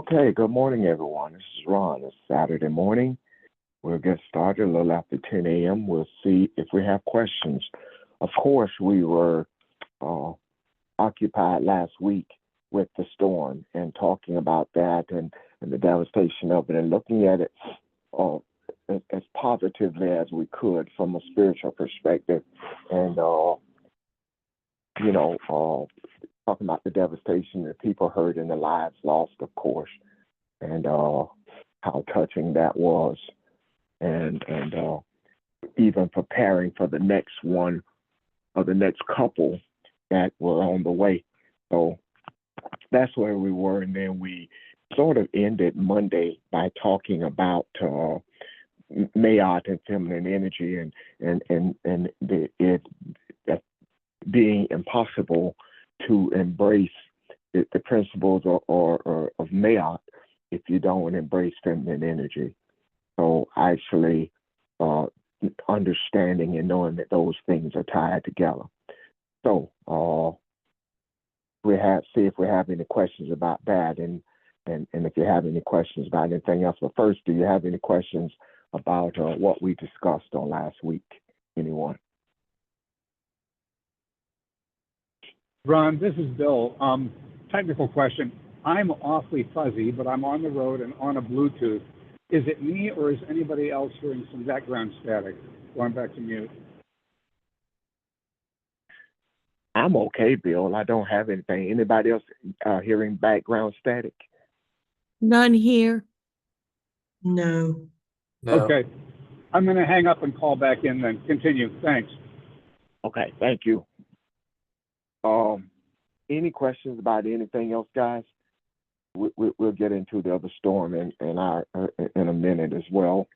Okay, good morning, everyone. This is Ron. It's Saturday morning. We'll get started a little after 10 a.m. We'll see if we have questions. Of course, we were uh, occupied last week with the storm and talking about that and the devastation of it and looking at it uh, as positively as we could from a spiritual perspective. And, talking about the devastation that people heard and the lives lost, of course, and how touching that was, and even preparing for the next one or the next couple that were on the way. So that's where we were, and then we sort of ended Monday by talking about Mayat and feminine energy and it being impossible to embrace the principles or of Mayat if you don't embrace feminine energy. So actually understanding and knowing that those things are tied together. So see if we have any questions about that, and if you have any questions about anything else. But first, do you have any questions about what we discussed on last week? Anyone? Ron, this is Bill. Technical question. I'm awfully fuzzy, but I'm on the road and on a Bluetooth. Is it me or is anybody else hearing some background static? Going back to mute. I'm okay, Bill. I don't have anything. Anybody else hearing background static? None here. No. Okay. I'm going to hang up and call back in then. Continue. Thanks. Okay, thank you. Any questions about anything else, guys? We'll get into the other storm in a minute as well.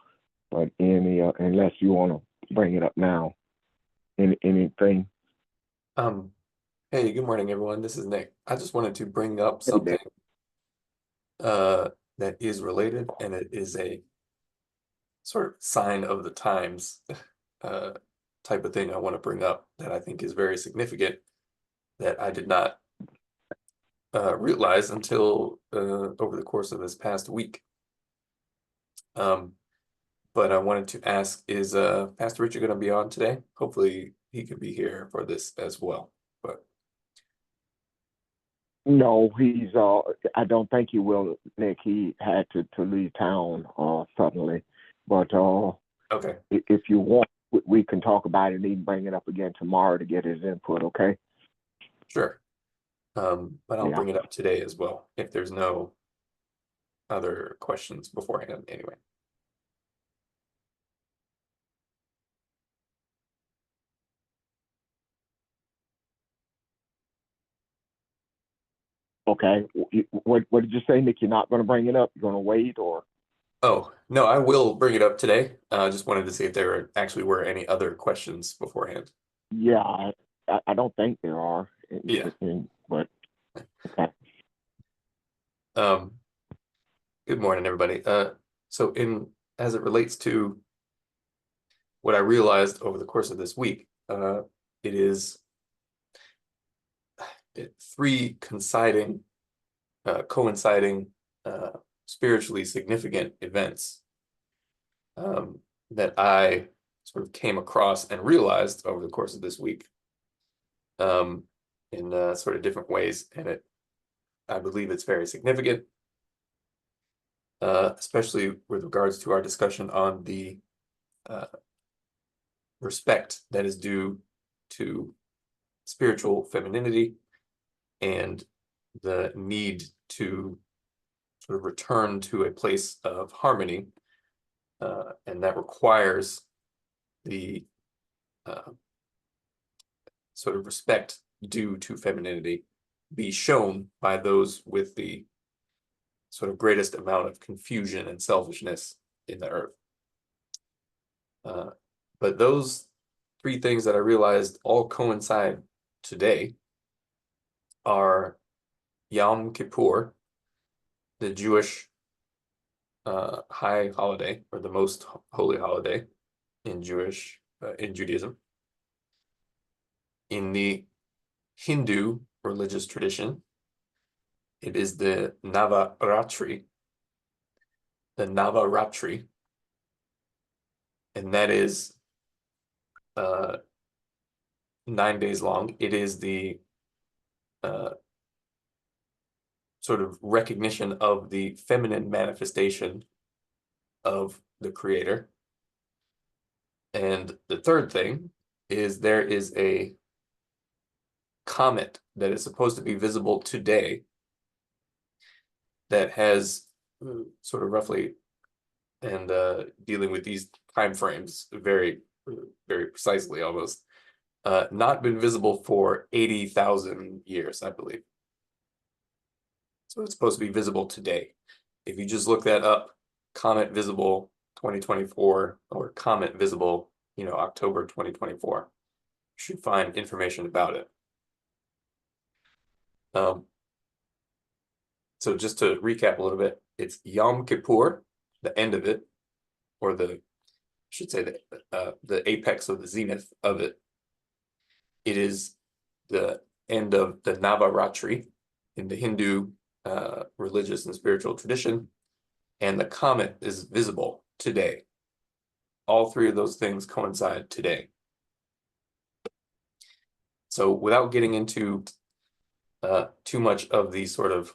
But unless you want to bring it up now, anything? Hey, good morning, everyone. This is Nick. I just wanted to bring up something that is related, and it is a sort of sign of the times type of thing I want to bring up that I think is very significant that I did not realize until over the course of this past week. But I wanted to ask, is Pastor Richard going to be on today? Hopefully he could be here for this as well. But no, he's I don't think he will, Nick. He had to leave town suddenly. But okay. If you want, we can talk about it and even bring it up again tomorrow to get his input, okay? Sure. But I'll bring it up today as well if there's no other questions beforehand anyway. Okay. What did you say, Nick? You're not going to bring it up? You're going to wait, or? Oh, no, I will bring it up today. I just wanted to see if there actually were any other questions beforehand. Yeah, I don't think there are. Yeah. But okay. Good morning, everybody. So as it relates to what I realized over the course of this week, it is three coinciding spiritually significant events that I sort of came across and realized over the course of this week in sort of different ways, and I believe it's very significant, especially with regards to our discussion on the respect that is due to spiritual femininity and the need to sort of return to a place of harmony, and that requires the sort of respect due to femininity be shown by those with the sort of greatest amount of confusion and selfishness in the earth. But those three things that I realized all coincide today are Yom Kippur, the Jewish high holiday, or the most holy holiday in Judaism. In the Hindu religious tradition, It is the Navaratri. The Navaratri. And that is 9 days long. It is the sort of recognition of the feminine manifestation of the creator. And the third thing is there is a comet that is supposed to be visible today that has sort of roughly, and dealing with these time frames very, very precisely almost, not been visible for 80,000 years, I believe. So it's supposed to be visible today. If you just look that up, comet visible 2024 or comet visible, October 2024, you should find information about it. So just to recap a little bit, it's Yom Kippur, the end of it, or I should say the apex of the zenith of it. It is the end of the Navaratri in the Hindu religious and spiritual tradition, and the comet is visible today. All three of those things coincide today. So without getting into too much of the sort of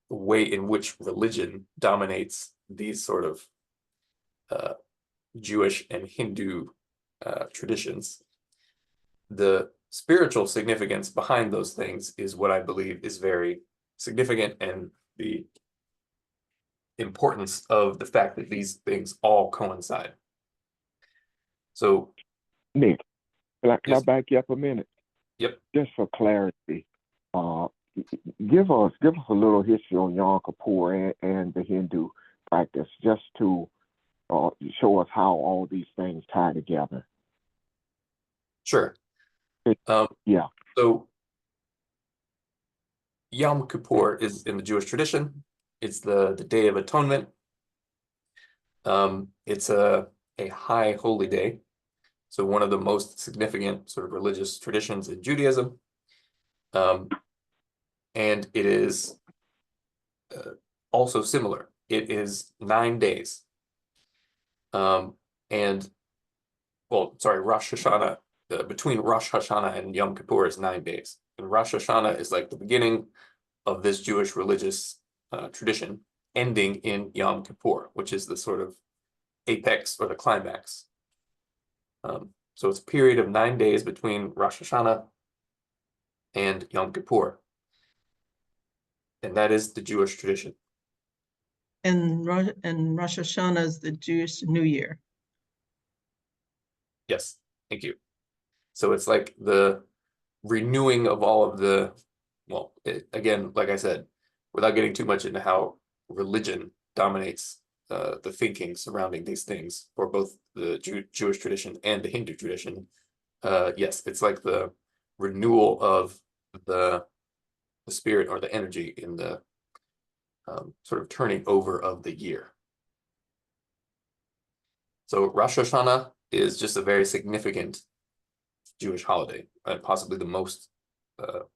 way in which religion dominates these sort of Jewish and Hindu traditions, the spiritual significance behind those things is what I believe is very significant, and the importance of the fact that these things all coincide. So, Nick, can I Yes. back you up a minute? Yep. Just for clarity, give us a little history on Yom Kippur and the Hindu practice, just to show us how all these things tie together. Sure. Yeah. So Yom Kippur is in the Jewish tradition. It's the Day of Atonement. It's a high holy day. So one of the most significant sort of religious traditions in Judaism. And it is also similar. It is 9 days. And, well, sorry, Rosh Hashanah, between Rosh Hashanah and Yom Kippur is 9 days. And Rosh Hashanah is like the beginning of this Jewish religious tradition, ending in Yom Kippur, which is the sort of apex or the climax. So it's a period of 9 days between Rosh Hashanah and Yom Kippur. And that is the Jewish tradition. And Rosh Hashanah is the Jewish New Year. Yes, thank you. So it's like the renewing of all of the, well, again, like I said, without getting too much into how religion dominates the thinking surrounding these things for both the Jewish tradition and the Hindu tradition. Yes, it's like the renewal of the spirit or the energy in the sort of turning over of the year. So Rosh Hashanah is just a very significant Jewish holiday, possibly the most,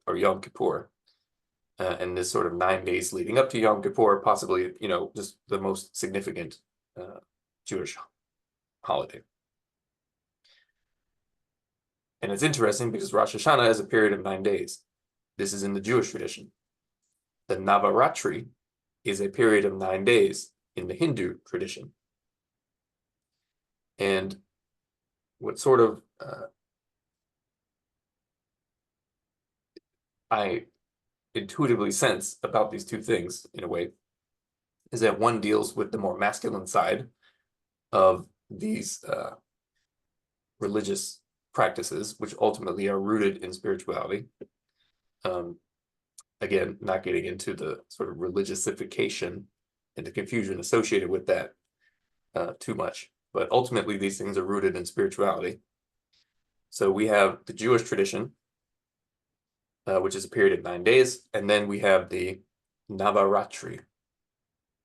or Yom Kippur, and this sort of 9 days leading up to Yom Kippur, possibly, just the most significant Jewish holiday. And it's interesting because Rosh Hashanah is a period of 9 days. This is in the Jewish tradition. The Navaratri is a period of 9 days in the Hindu tradition. And what sort of I intuitively sense about these two things, in a way, is that one deals with the more masculine side of these religious practices, which ultimately are rooted in spirituality. Again, not getting into the sort of religiousification and the confusion associated with that too much, but ultimately these things are rooted in spirituality. So we have the Jewish tradition, which is a period of 9 days, and then we have the Navaratri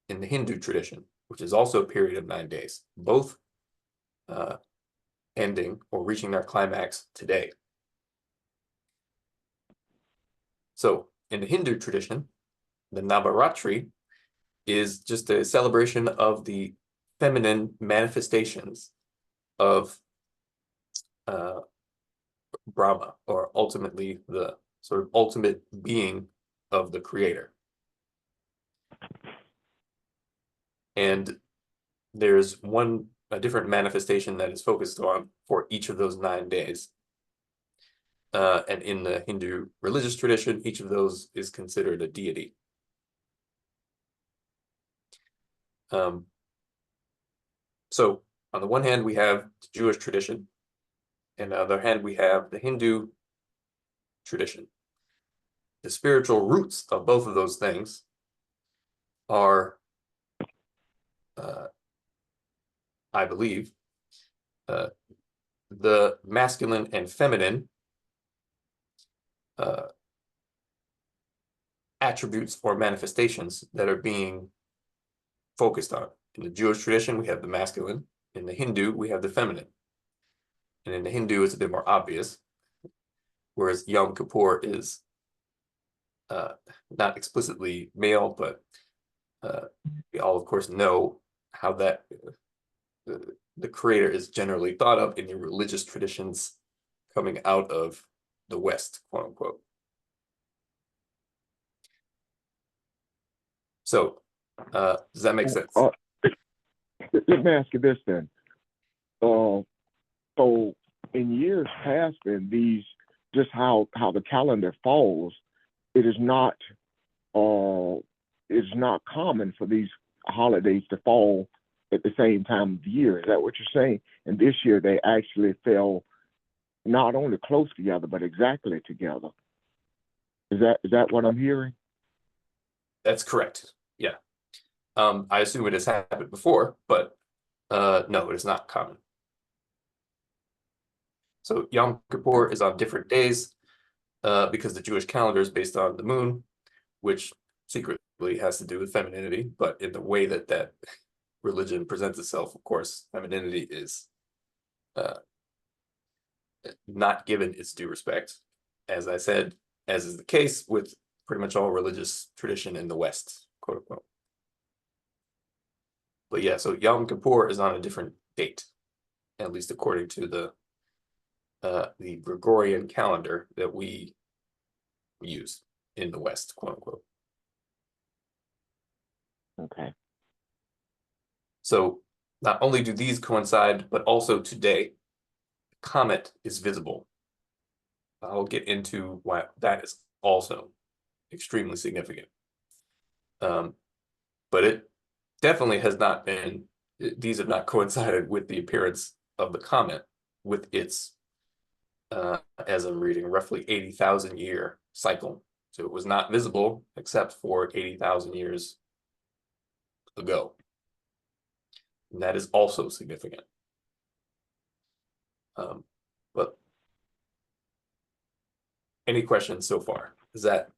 in the Hindu tradition, which is also a period of 9 days, both ending or reaching their climax today. So in the Hindu tradition, the Navaratri is just a celebration of the feminine manifestations of Brahma, or ultimately the sort of ultimate being of the creator. And there's a different manifestation that is focused on for each of those 9 days. And in the Hindu religious tradition, each of those is considered a deity. So on the one hand, we have the Jewish tradition, and on the other hand, we have the Hindu tradition. The spiritual roots of both of those things are, I believe, the masculine and feminine attributes or manifestations that are being focused on. In the Jewish tradition, we have the masculine. In the Hindu, we have the feminine. And in the Hindu, it's a bit more obvious, whereas Yom Kippur is not explicitly male, but we all, of course, know how that the creator is generally thought of in the religious traditions coming out of the West, quote unquote. So, does that make sense? Let me ask you this then. So in years past, then these just how the calendar falls, it is not common for these holidays to fall at the same time of the year. Is that what you're saying? And this year they actually fell not only close together but exactly together. Is that what I'm hearing? That's correct. Yeah. I assume it has happened before, but no, it is not common. So Yom Kippur is on different days because the Jewish calendar is based on the moon, which secretly has to do with femininity, but in the way that religion presents itself, of course, femininity is not given its due respect, as I said, as is the case with pretty much all religious tradition in the West, quote unquote. But yeah, so Yom Kippur is on a different date, at least according to the Gregorian calendar that we use in the West, quote unquote. Okay. So not only do these coincide, but also today, the comet is visible. I'll get into why that is also extremely significant. But it definitely has not been, these have not coincided with the appearance of the comet with its, as I'm reading, roughly 80,000 year cycle. So it was not visible except for 80,000 years ago. And that is also significant. But any questions so far? Does that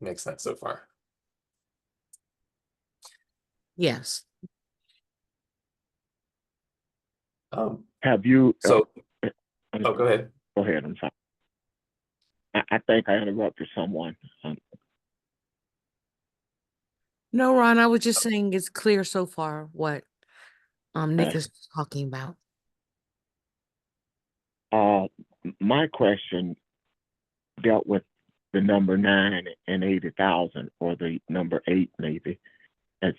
make sense so far? Yes. Have you? So, oh, go ahead. Go ahead. I'm sorry. I think I interrupted someone. No, Ron, I was just saying it's clear so far what Nick is talking about. My question dealt with the number 9 and 80,000, or the number 8 maybe. Have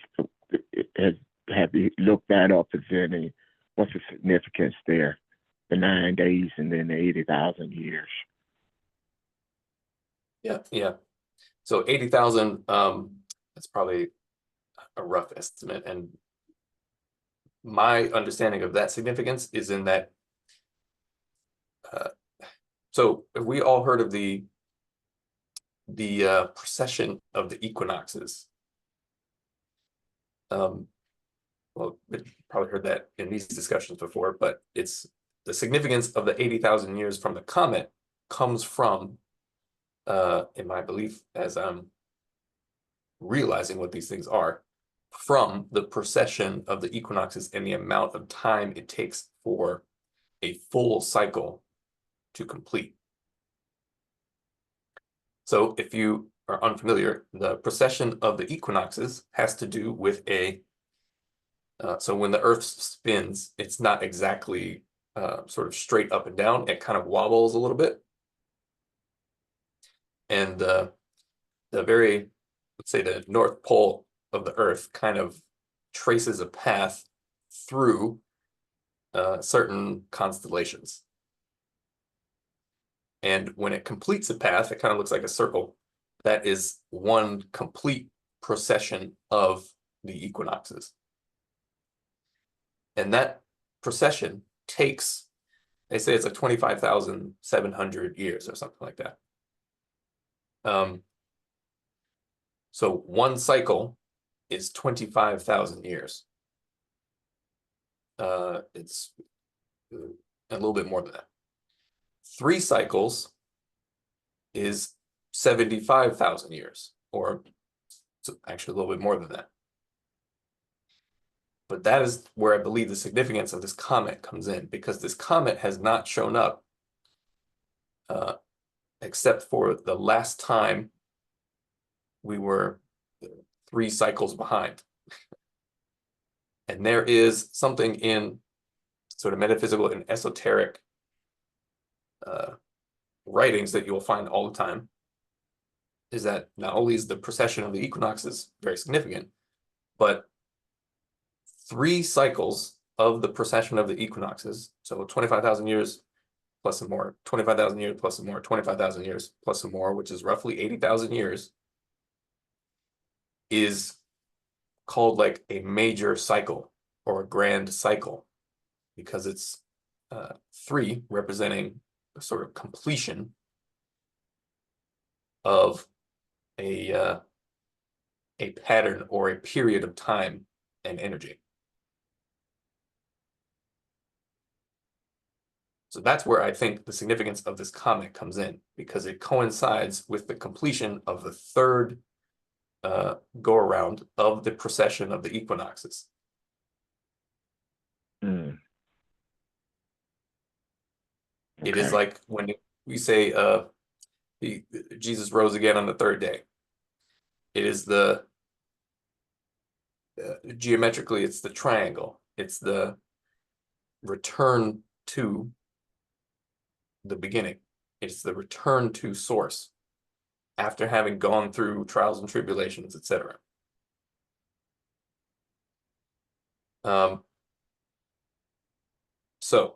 you looked that up? Is there any, what's the significance there? The 9 days and then the 80,000 years. Yeah. So 80,000, that's probably a rough estimate. And my understanding of that significance is in that, so have we all heard of the precession of the equinoxes? Well, you've probably heard that in these discussions before, but it's the significance of the 80,000 years from the comet comes from, in my belief, as I'm realizing what these things are, from the precession of the equinoxes and the amount of time it takes for a full cycle to complete. So if you are unfamiliar, the precession of the equinoxes has to do with so when the Earth spins, it's not exactly sort of straight up and down. It kind of wobbles a little bit. And the very, let's say the North Pole of the Earth kind of traces a path through certain constellations. And when it completes a path, it kind of looks like a circle. That is one complete precession of the equinoxes. And that precession takes, they say it's like 25,700 years or something like that. So one cycle is 25,000 years. It's a little bit more than that. 3 cycles is 75,000 years, or actually a little bit more than that. But that is where I believe the significance of this comet comes in, because this comet has not shown up except for the last time we were 3 cycles behind. And there is something in sort of metaphysical and esoteric writings that you will find all the time, is that not only is the precession of the equinoxes very significant, but 3 cycles of the precession of the equinoxes, so 25,000 years plus some more, 25,000 years plus some more, 25,000 years plus some more, which is roughly 80,000 years, is called like a major cycle or a grand cycle, because it's 3 representing a sort of completion of a pattern or a period of time and energy. So that's where I think the significance of this comet comes in, because it coincides with the completion of the 3rd go around of the precession of the equinoxes. Mm. It is Okay. like when we say Jesus rose again on the 3rd day. It is the geometrically, it's the triangle. It's the return to the beginning. It's the return to source after having gone through trials and tribulations, etc. So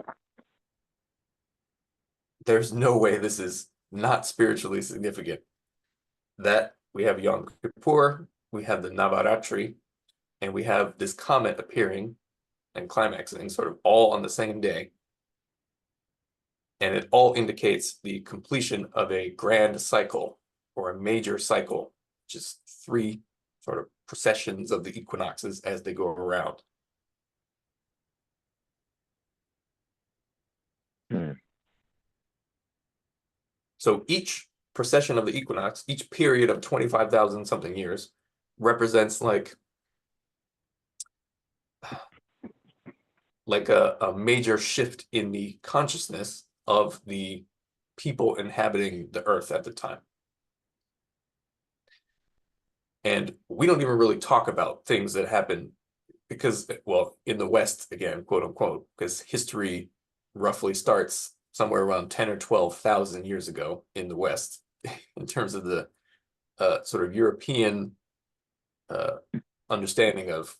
there's no way this is not spiritually significant. That we have Yom Kippur, we have the Navaratri, and we have this comet appearing and climaxing sort of all on the same day. And it all indicates the completion of a grand cycle or a major cycle, just 3 sort of precessions of the equinoxes as they go around. Hmm. So each precession of the equinox, each period of 25,000 something years, represents like a major shift in the consciousness of the people inhabiting the earth at the time. And we don't even really talk about things that happen because, well, in the West, again, quote unquote, because history roughly starts somewhere around 10 or 12,000 years ago in the West, in terms of the sort of European understanding of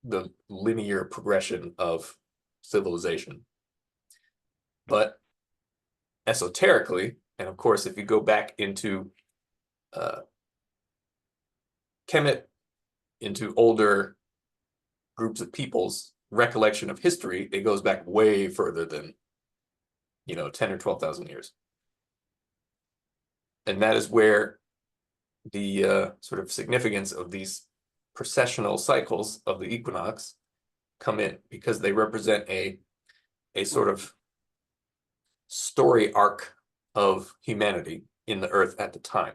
the linear progression of civilization. But esoterically, and of course, if you go back into Kemet, into older groups of people's recollection of history, it goes back way further than, 10 or 12,000 years. And that is where the sort of significance of these precessional cycles of the equinox come in, because they represent a sort of story arc of humanity in the earth at the time.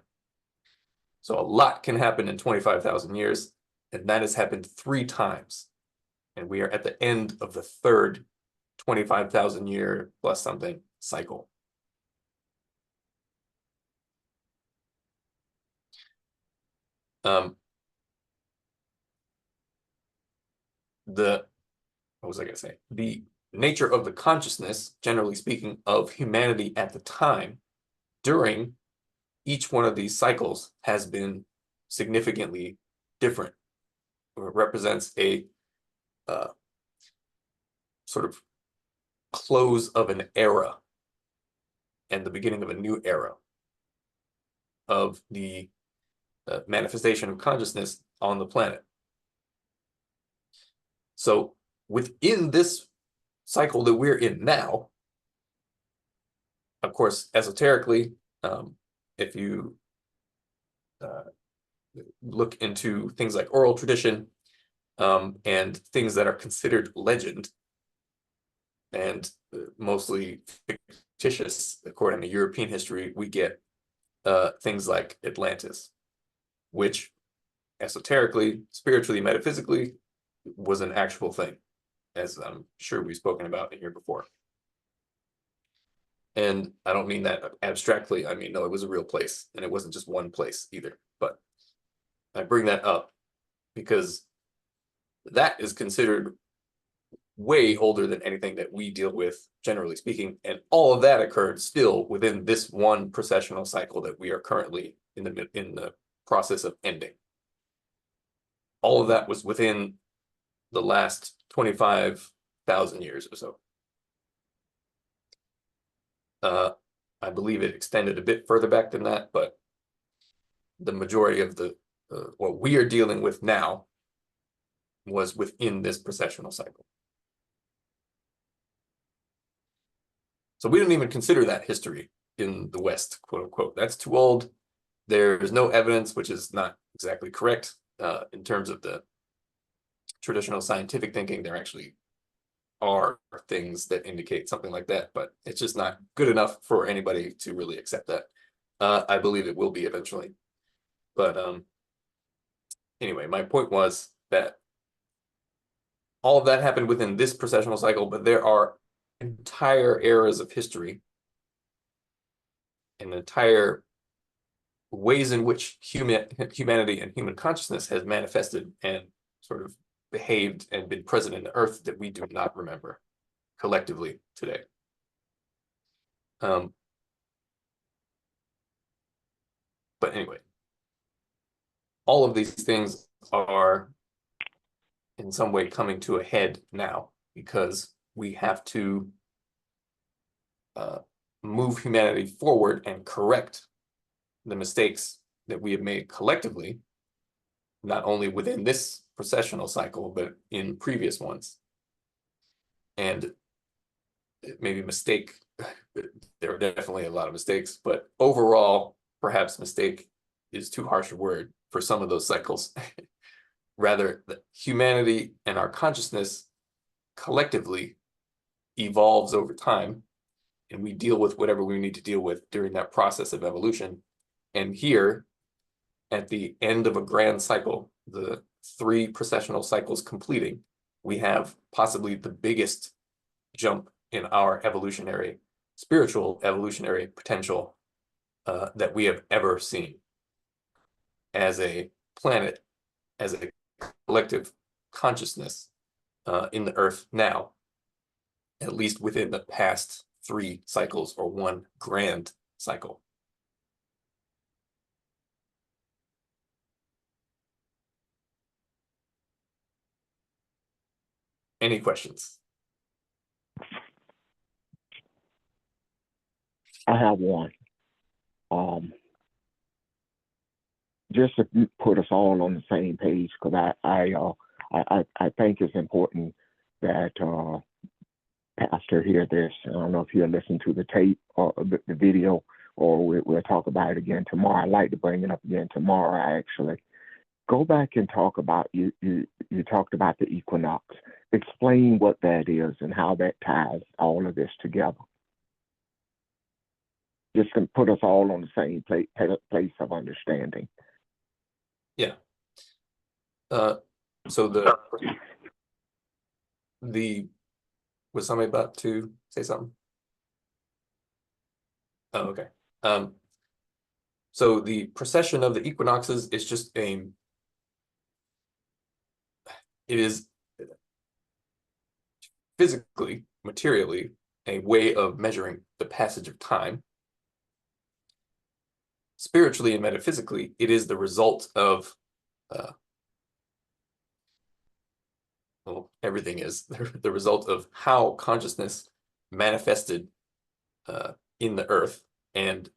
So a lot can happen in 25,000 years, and that has happened 3 times. And we are at the end of the 3rd 25,000 year plus something cycle. What was I gonna say? The nature of the consciousness, generally speaking, of humanity at the time during each one of these cycles has been significantly different. Or it represents a sort of close of an era and the beginning of a new era of the manifestation of consciousness on the planet. So within this cycle that we're in now, of course, esoterically, if you look into things like oral tradition and things that are considered legend and mostly fictitious, according to European history, we get things like Atlantis, which esoterically, spiritually, metaphysically was an actual thing, as I'm sure we've spoken about in here before. And I don't mean that abstractly. I mean, no, it was a real place, and it wasn't just one place either. But I bring that up because that is considered way older than anything that we deal with, generally speaking. And all of that occurred still within this one processional cycle that we are currently in the process of ending. All of that was within the last 25,000 years or so. I believe it extended a bit further back than that, but the majority of the what we are dealing with now was within this processional cycle. So we don't even consider that history in the West, quote unquote. That's too old. There's no evidence, which is not exactly correct in terms of the traditional scientific thinking. There actually are things that indicate something like that, but it's just not good enough for anybody to really accept that. I believe it will be eventually. But anyway, my point was that all of that happened within this processional cycle, but there are entire eras of history and entire ways in which humanity and human consciousness has manifested and sort of behaved and been present in the earth that we do not remember collectively today. But anyway, all of these things are in some way coming to a head now because we have to move humanity forward and correct the mistakes that we have made collectively, not only within this processional cycle, but in previous ones. And maybe mistake, there are definitely a lot of mistakes, but overall, perhaps mistake is too harsh a word for some of those cycles. Rather, humanity and our consciousness collectively evolves over time, and we deal with whatever we need to deal with during that process of evolution. And here, at the end of a grand cycle, the 3 processional cycles completing, we have possibly the biggest jump in our spiritual evolutionary potential that we have ever seen as a planet, as a collective consciousness in the earth now, at least within the past 3 cycles or one grand cycle. Any questions? I have one. Just to put us all on the same page, because I think it's important that Pastor hear this. I don't know if he'll listen to the tape or the video, or we'll talk about it again tomorrow. I'd like to bring it up again tomorrow, actually. Go back and talk about, you talked about the equinox. Explain what that is and how that ties all of this together. Just to put us all on the same place of understanding. Yeah. So was somebody about to say something? Oh, okay. So the precession of the equinoxes is just it is physically, materially, a way of measuring the passage of time. Spiritually and metaphysically, it is the result of, well, everything is the result of how consciousness manifested in the earth and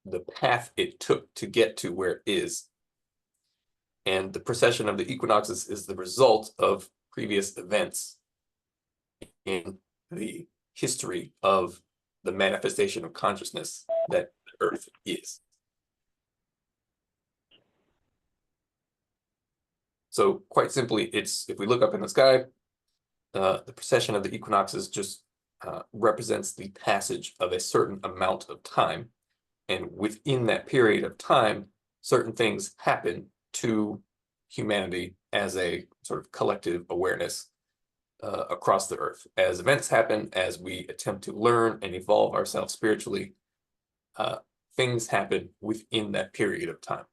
the path it took to get to where it is. And the precession of the equinoxes is the result of previous events in the history of the manifestation of consciousness that the earth is. So quite simply, it's, if we look up in the sky, the precession of the equinoxes just represents the passage of a certain amount of time. And within that period of time, certain things happen to humanity as a sort of collective awareness across the earth. As events happen, as we attempt to learn and evolve ourselves spiritually, things happen within that period of time.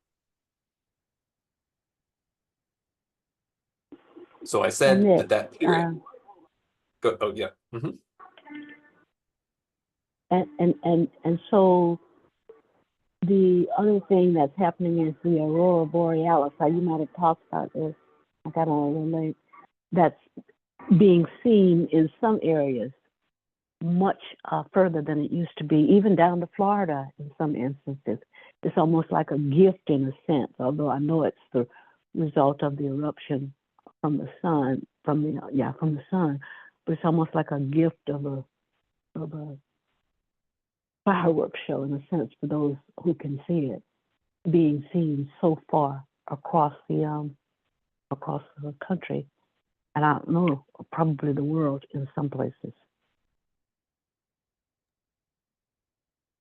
So I said Nick, that period. Oh yeah. Mm-hmm. And so the other thing that's happening is the aurora borealis. You might have talked about this. I got on a little late. That's being seen in some areas much further than it used to be, even down to Florida in some instances. It's almost like a gift in a sense, although I know it's the result of the eruption from the sun, from the sun. But it's almost like a gift of a fireworks show in a sense for those who can see it, being seen so far across the country, and I don't know, probably the world in some places.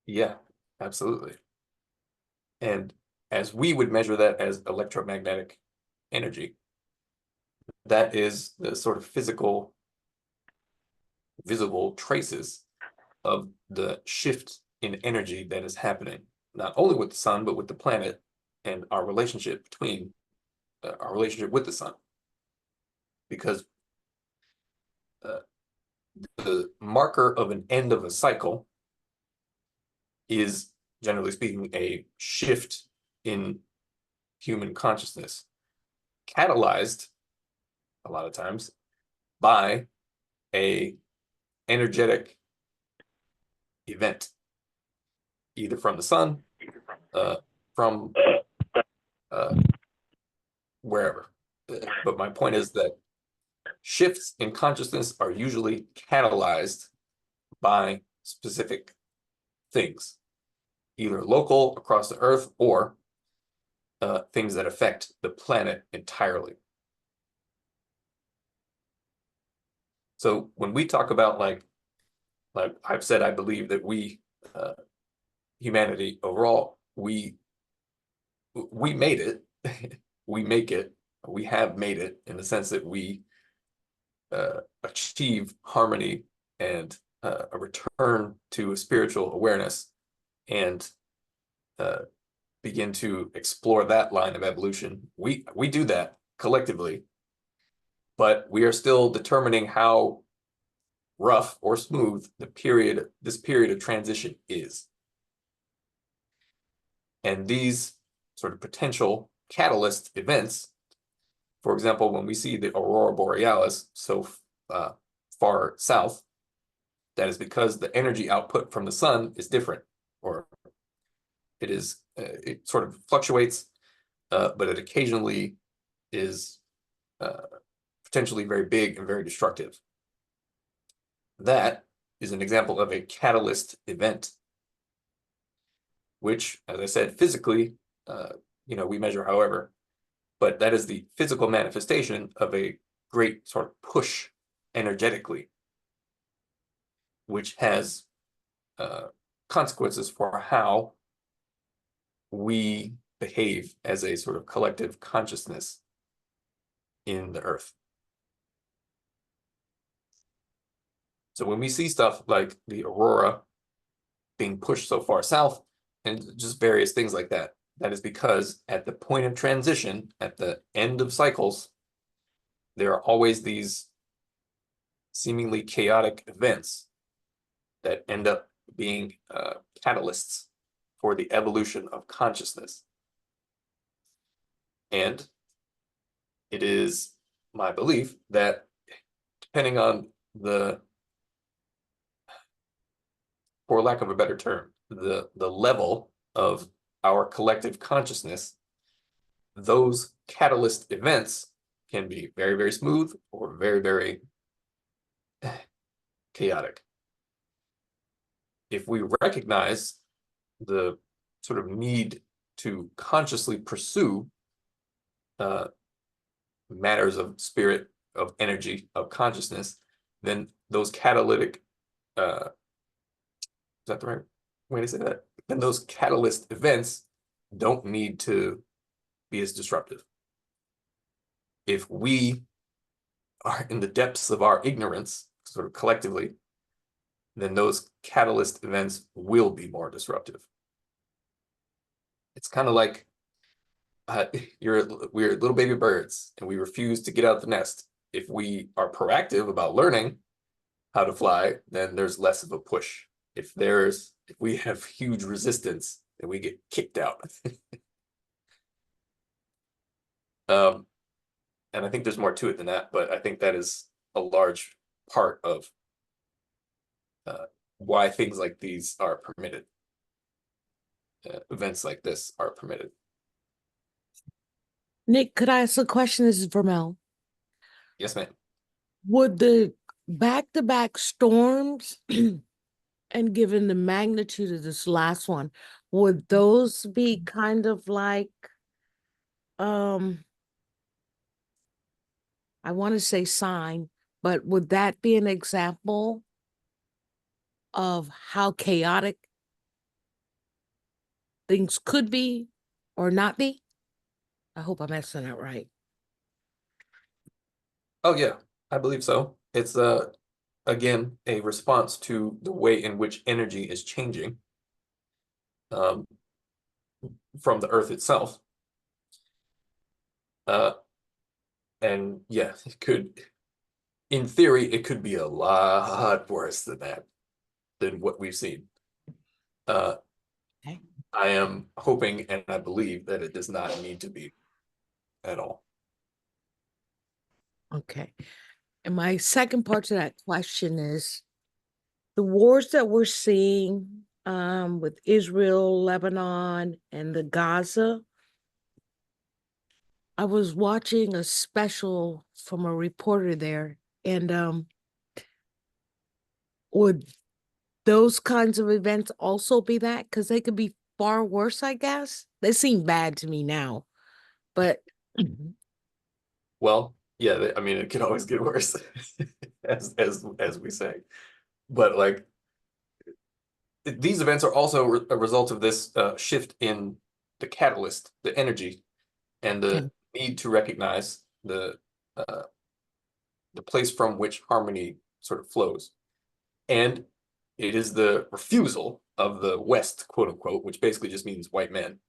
Yeah, absolutely. And as we would measure that as electromagnetic energy, that is the sort of physical, visible traces of the shift in energy that is happening, not only with the sun, but with the planet and our relationship between our relationship with the sun. Because the marker of an end of a cycle is, generally speaking, a shift in human consciousness, catalyzed a lot of times by a energetic event, either from the sun, from wherever. But my point is that shifts in consciousness are usually catalyzed by specific things, either local across the earth or things that affect the planet entirely. So when we talk about like I've said, I believe that we, humanity overall, we made it, we make it, we have made it in the sense that we achieve harmony and a return to a spiritual awareness and begin to explore that line of evolution. We do that collectively, but we are still determining how rough or smooth this period of transition is. And these sort of potential catalyst events, for example, when we see the aurora borealis so far south, that is because the energy output from the sun is different, or it is it sort of fluctuates, but it occasionally is potentially very big and very destructive. That is an example of a catalyst event, which, as I said, physically, we measure however, but that is the physical manifestation of a great sort of push energetically, which has consequences for how we behave as a sort of collective consciousness in the earth. So when we see stuff like the aurora being pushed so far south, and just various things like that. That is because at the point of transition, at the end of cycles, there are always these seemingly chaotic events that end up being catalysts for the evolution of consciousness. And it is my belief that depending on the, for lack of a better term, the level of our collective consciousness, those catalyst events can be very, very smooth or very, very chaotic. If we recognize the sort of need to consciously pursue matters of spirit, of energy, of consciousness, then those catalytic, is that the right way to say that? Then those catalyst events don't need to be as disruptive. If we are in the depths of our ignorance, sort of collectively, then those catalyst events will be more disruptive. It's kind of like we're little baby birds and we refuse to get out of the nest. If we are proactive about learning how to fly, then there's less of a push. If we have huge resistance, then we get kicked out. And I think there's more to it than that, but I think that is a large part of why things like these are permitted. Events like this are permitted. Nick, could I ask a question? This is Vermel. Yes, ma'am. Would the back-to-back storms, and given the magnitude of this last one, would those be kind of like, I want to say sign, but would that be an example of how chaotic things could be or not be? I hope I'm asking that right. Oh yeah, I believe so. It's again a response to the way in which energy is changing from the earth itself. And yeah, it could, in theory, it could be a lot worse than that, than what we've seen. Okay. I am hoping and I believe that it does not need to be at all. Okay. And my second part to that question is the wars that we're seeing with Israel, Lebanon, and the Gaza. I was watching a special from a reporter there, and would those kinds of events also be that? Because they could be far worse, I guess. They seem bad to me now, but Well, yeah, I mean, it can always get worse, as we say. But like, these events are also a result of this shift in the catalyst, the energy, and the Okay. need to recognize the place from which harmony sort of flows. And it is the refusal of the West, quote unquote, which basically just means white men,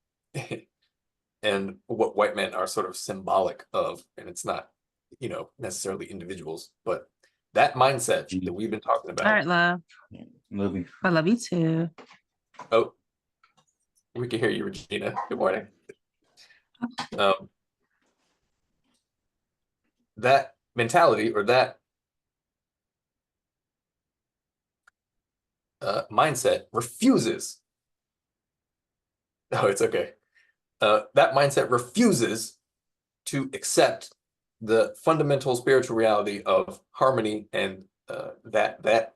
and what white men are sort of symbolic of. And it's not, necessarily individuals, but that mindset that we've been talking about. All right, love. Love you. I love you too. Oh, we can hear you, Regina. Good morning. That mentality, or that mindset, refuses. Oh, it's okay. That mindset refuses to accept the fundamental spiritual reality of harmony, and that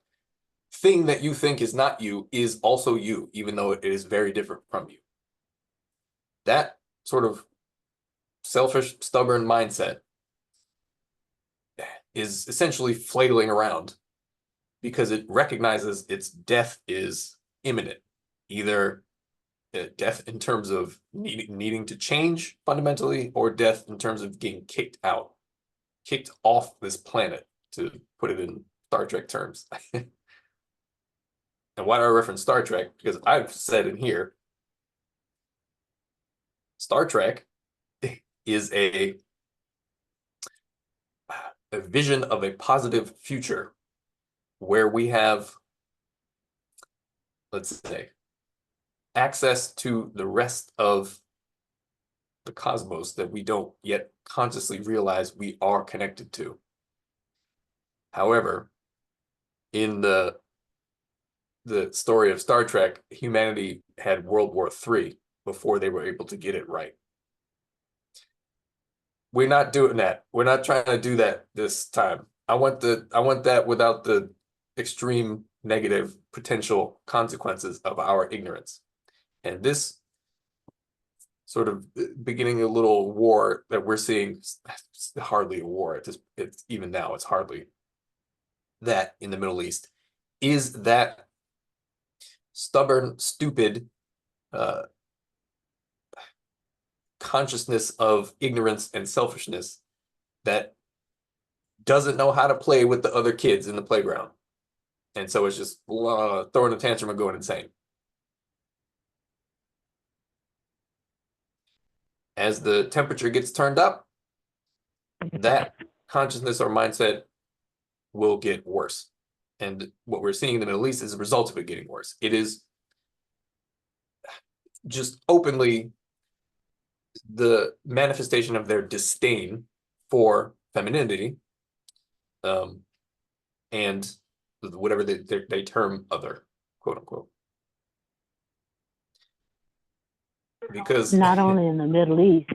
thing that you think is not you is also you, even though it is very different from you. That sort of selfish, stubborn mindset is essentially flailing around because it recognizes its death is imminent. Either death in terms of needing to change fundamentally, or death in terms of getting kicked off this planet, to put it in Star Trek terms. And why do I reference Star Trek? Because I've said in here Star Trek is a vision of a positive future where we have, let's say, access to the rest of the cosmos that we don't yet consciously realize we are connected to. However, in the story of Star Trek, humanity had World War III before they were able to get it right. We're not doing that. We're not trying to do that this time. I want that without the extreme negative potential consequences of our ignorance. And this sort of beginning a little war that we're seeing, hardly a war. It's even now, it's hardly that in the Middle East, is that stubborn, stupid consciousness of ignorance and selfishness that doesn't know how to play with the other kids in the playground. And so it's just throwing a tantrum and going insane. As the temperature gets turned up, that consciousness or mindset will get worse. And what we're seeing in the Middle East is a result of it getting worse. It is just openly the manifestation of their disdain for femininity, and whatever they term other, quote unquote. Because not only in the Middle East,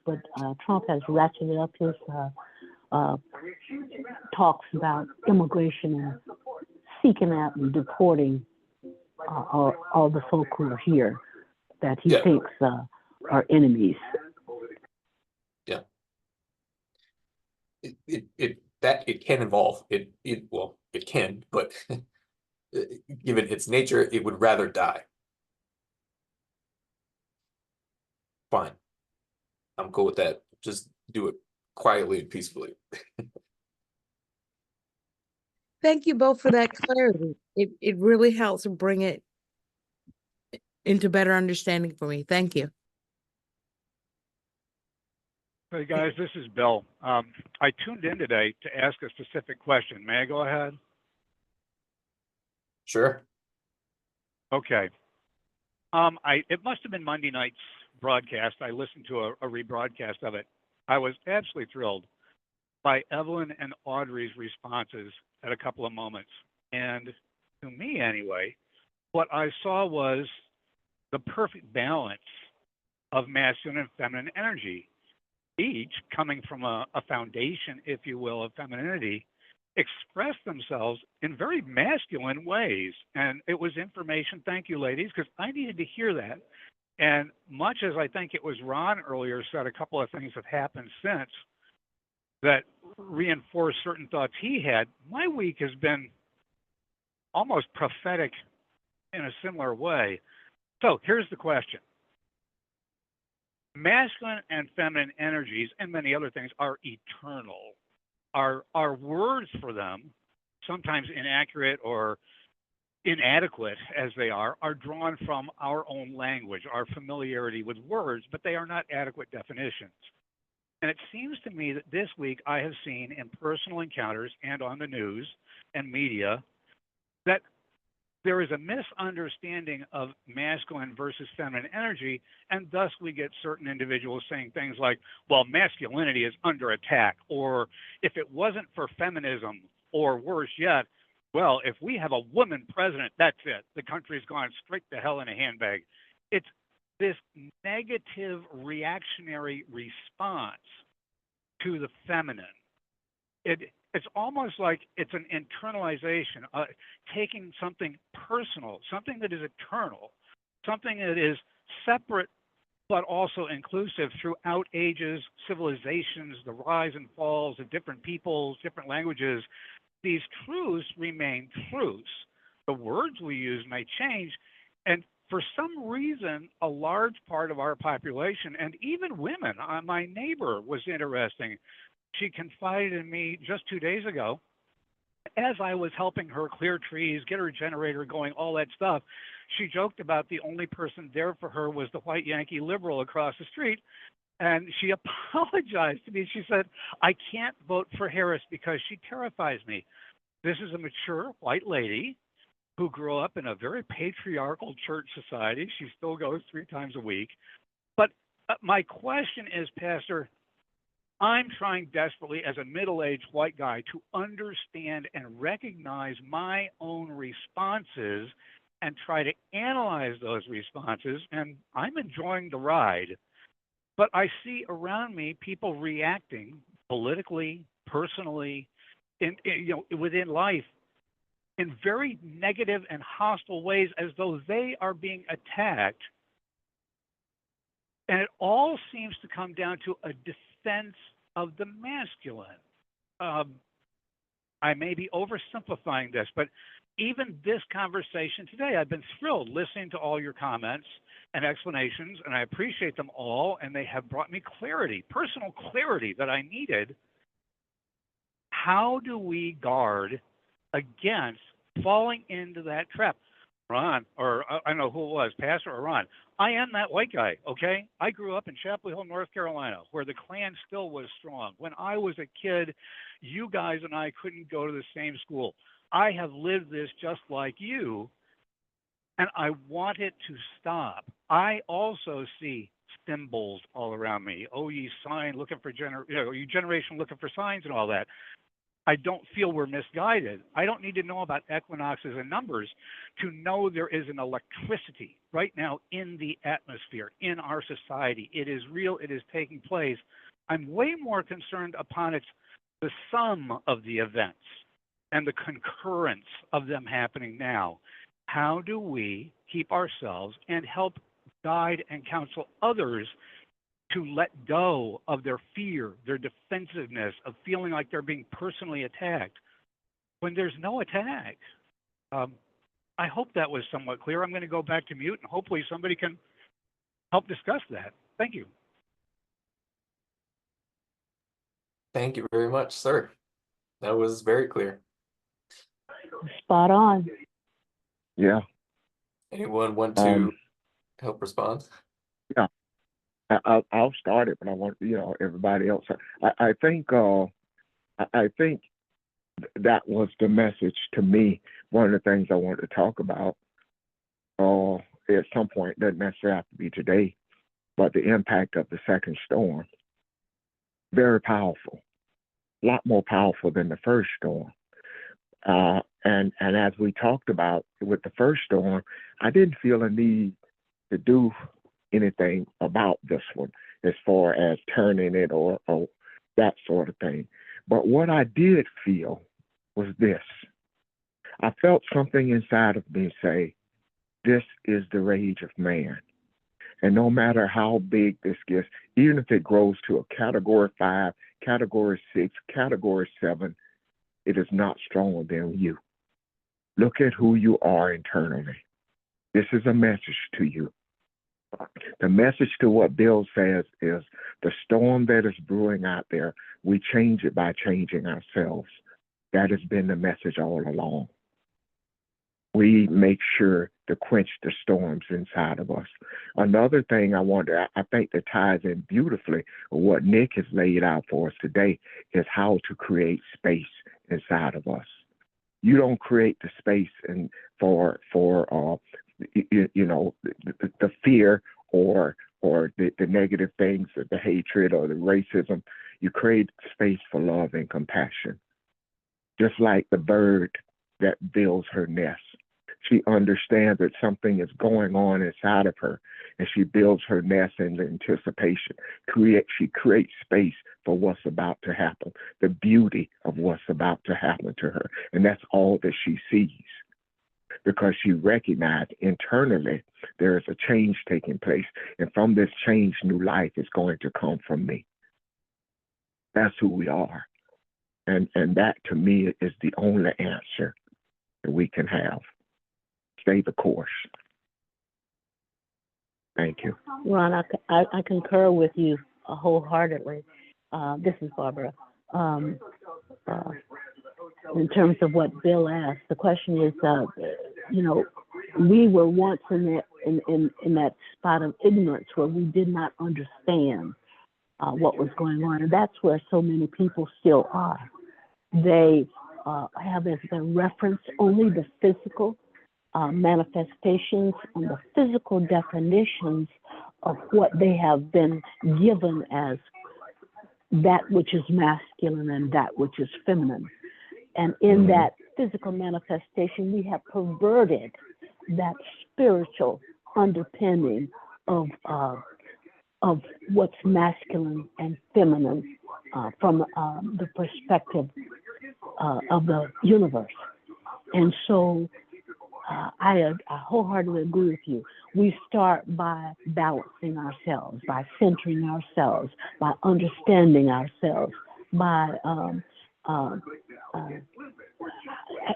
but Trump has ratcheted up his talks about immigration and seeking out and deporting all the folk who are here that he thinks are enemies. Yeah. It can involve it can, but given its nature, it would rather die. Fine. I'm cool with that. Just do it quietly and peacefully. Thank you both for that clarity. It really helps to bring it into better understanding for me. Thank you. Hey guys, this is Bill. I tuned in today to ask a specific question. May I go ahead? Sure. Okay. It must have been Monday night's broadcast. I listened to a rebroadcast of it. I was absolutely thrilled by Evelyn and Audrey's responses at a couple of moments. And to me anyway, what I saw was the perfect balance of masculine and feminine energy, each coming from a foundation, if you will, of femininity, express themselves in very masculine ways. And it was information. Thank you, ladies, because I needed to hear that. And much as I think it was Ron earlier said, a couple of things have happened since that reinforce certain thoughts he had. My week has been almost prophetic in a similar way. So here's the question. Masculine and feminine energies and many other things are eternal. Our words for them, sometimes inaccurate or inadequate as they are drawn from our own language, our familiarity with words, but they are not adequate definitions. And it seems to me that this week I have seen in personal encounters and on the news and media that there is a misunderstanding of masculine versus feminine energy, and thus we get certain individuals saying things like, well, masculinity is under attack, or if it wasn't for feminism, or worse yet, well, if we have a woman president, that's it. The country's gone straight to hell in a handbag. It's this negative reactionary response to the feminine. It's almost like it's an internalization, taking something personal, something that is eternal, something that is separate but also inclusive throughout ages, civilizations, the rise and falls of different peoples, different languages. These truths remain truths. The words we use may change, and for some reason, a large part of our population, and even women, my neighbor was interesting. She confided in me just 2 days ago, as I was helping her clear trees, get her generator going, all that stuff. she joked about the only person there for her was the white Yankee liberal across the street. And she apologized to me. She said, I can't vote for Harris because she terrifies me. This is a mature white lady who grew up in a very patriarchal church society. She still goes 3 times a week. But my question is, Pastor, I'm trying desperately as a middle-aged white guy to understand and recognize my own responses and try to analyze those responses. And I'm enjoying the ride. But I see around me people reacting politically, personally, within life in very negative and hostile ways, as though they are being attacked. And it all seems to come down to a defense of the masculine. I may be oversimplifying this, but even this conversation today, I've been thrilled listening to all your comments and explanations, and I appreciate them all, and they have brought me clarity, personal clarity that I needed. How do we guard against falling into that trap? Ron, or I don't know who it was, Pastor or Ron, I am that white guy, okay? I grew up in Chapel Hill, North Carolina, where the Klan still was strong. When I was a kid, you guys and I couldn't go to the same school. I have lived this just like you, and I want it to stop. I also see symbols all around me. Oh, ye sign looking for you generation looking for signs and all that. I don't feel we're misguided. I don't need to know about equinoxes and numbers to know there is an electricity right now in the atmosphere, in our society. It is real. It is taking place. I'm way more concerned upon the sum of the events and the concurrence of them happening now. How do we keep ourselves and help guide and counsel others to let go of their fear, their defensiveness of feeling like they're being personally attacked when there's no attack? I hope that was somewhat clear. I'm going to go back to mute, and hopefully somebody can help discuss that. Thank you. Thank you very much, sir. That was very clear. Spot on. Yeah. Anyone want to help respond? Yeah. I'll start it, but I want everybody else. I think that was the message to me. One of the things I wanted to talk about at some point, doesn't necessarily have to be today, but the impact of the second storm. Very powerful, a lot more powerful than the first storm. And as we talked about with the first storm, I didn't feel a need to do anything about this one as far as turning it or that sort of thing. But what I did feel was this. I felt something inside of me say, this is the rage of man. And no matter how big this gets, even if it grows to a category 5, category 6, category 7, it is not stronger than you. Look at who you are internally. This is a message to you. The message to what Bill says is the storm that is brewing out there, we change it by changing ourselves. That has been the message all along. We make sure to quench the storms inside of us. Another thing I think that ties in beautifully with what Nick has laid out for us today is how to create space inside of us. You don't create the space for the fear or the negative things, the hatred or the racism. You create space for love and compassion. Just like the bird that builds her nest. She understands that something is going on inside of her, and she builds her nest in anticipation. She creates space for what's about to happen, the beauty of what's about to happen to her. And that's all that she sees, because she recognized internally there is a change taking place. And from this change, new life is going to come from me. That's who we are. And that, to me, is the only answer that we can have. Stay the course. Thank you. Ron, I concur with you wholeheartedly. This is Barbara. In terms of what Bill asked, the question is, we were once in that spot of ignorance where we did not understand what was going on, and that's where so many people still are. They have as their reference only the physical manifestations and the physical definitions of what they have been given as that which is masculine and that which is feminine. And in that physical manifestation, we have perverted that spiritual underpinning of what's masculine and feminine from the perspective of the universe. And so I wholeheartedly agree with you. We start by balancing ourselves, by centering ourselves, by understanding ourselves, by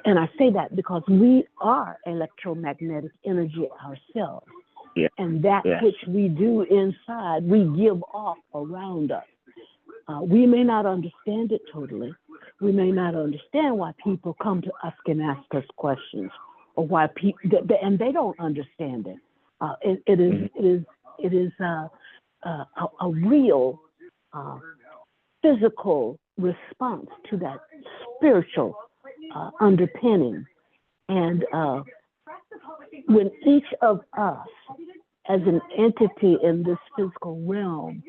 and I say that because we are electromagnetic energy ourselves. Yeah. And that Yeah. which we do inside, we give off around us. We may not understand it totally. We may not understand why people come to us and ask us questions, or why people, and they don't understand it. It is a real physical response to that spiritual underpinning. And when each of us, as an entity in this physical realm,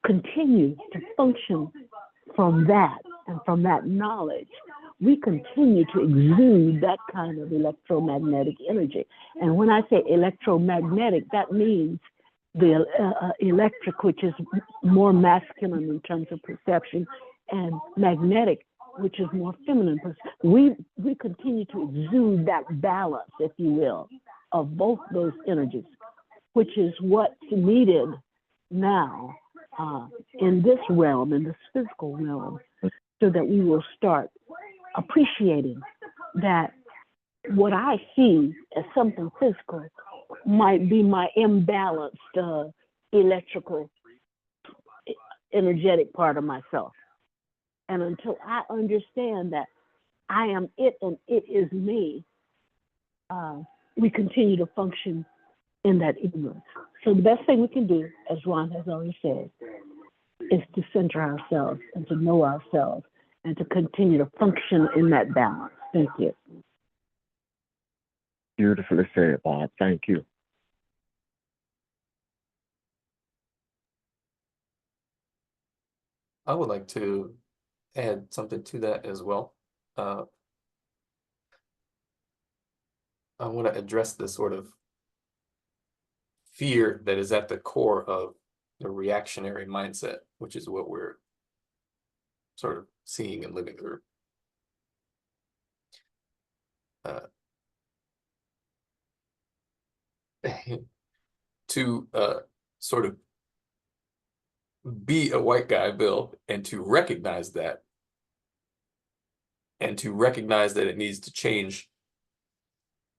continues to function from that and from that knowledge, we continue to exude that kind of electromagnetic energy. And when I say electromagnetic, that means the electric, which is more masculine in terms of perception, and magnetic, which is more feminine. We continue to exude that balance, if you will, of both those energies, which is what's needed now in this realm, in this physical realm, so that we will start appreciating that what I see as something physical might be my imbalanced electrical, energetic part of myself. And until I understand that I am it and it is me, we continue to function in that ignorance. So the best thing we can do, as Ron has already said, is to center ourselves and to know ourselves and to continue to function in that balance. Thank you. Beautifully said, Bob. Thank you. I would like to add something to that as well. I want to address the sort of fear that is at the core of the reactionary mindset, which is what we're sort of seeing and living through. To sort of be a white guy, Bill, and to recognize that, and to recognize that it needs to change,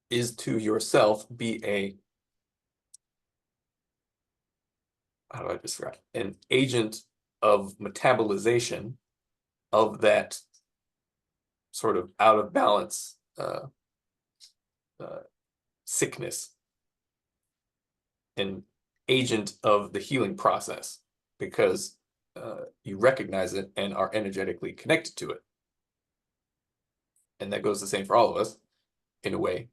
is to yourself be a, how do I describe it? An agent of metabolization of that sort of out of balance sickness, an agent of the healing process, because you recognize it and are energetically connected to it. And that goes the same for all of us in a way,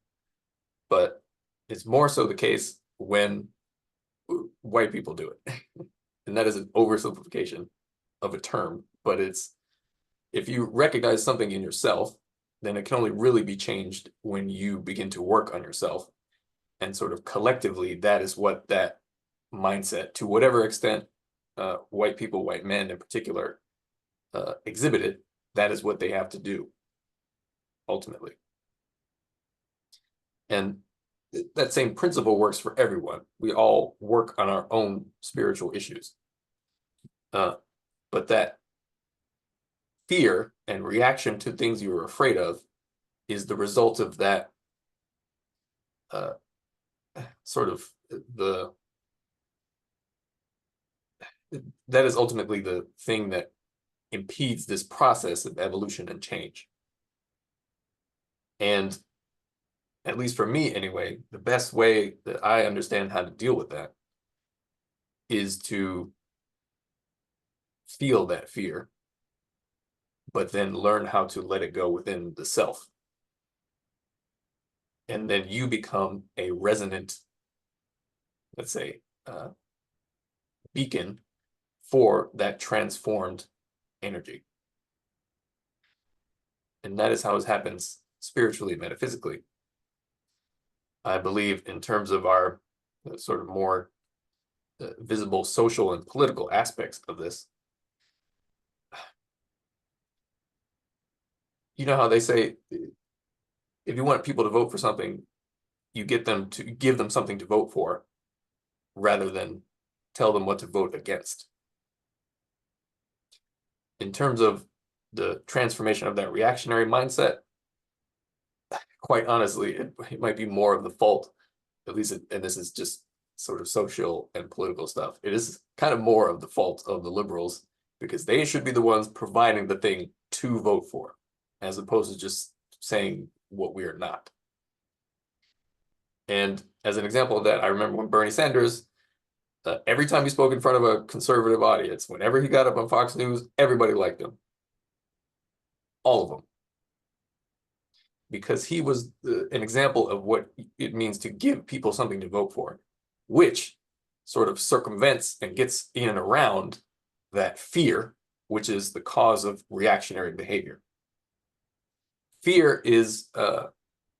but it's more so the case when white people do it. And that is an oversimplification of a term, but it's, if you recognize something in yourself, then it can only really be changed when you begin to work on yourself. And sort of collectively, that is what that mindset, to whatever extent white people, white men in particular, exhibit it, that is what they have to do, ultimately. And that same principle works for everyone. We all work on our own spiritual issues. But that fear and reaction to things you were afraid of is the result of that sort of that is ultimately the thing that impedes this process of evolution and change. And at least for me anyway, the best way that I understand how to deal with that is to feel that fear, but then learn how to let it go within the self. And then you become a resonant, let's say, beacon for that transformed energy. And that is how it happens spiritually, metaphysically. I believe in terms of our sort of more visible social and political aspects of this. You know how they say, if you want people to vote for something, you get them to give them something to vote for rather than tell them what to vote against. In terms of the transformation of that reactionary mindset, quite honestly, it might be more of the fault, at least, and this is just sort of social and political stuff. It is kind of more of the fault of the liberals, because they should be the ones providing the thing to vote for, as opposed to just saying what we are not. And as an example of that, I remember when Bernie Sanders, every time he spoke in front of a conservative audience, whenever he got up on Fox News, everybody liked him. All of them. Because he was an example of what it means to give people something to vote for, which sort of circumvents and gets in and around that fear, which is the cause of reactionary behavior. Fear is a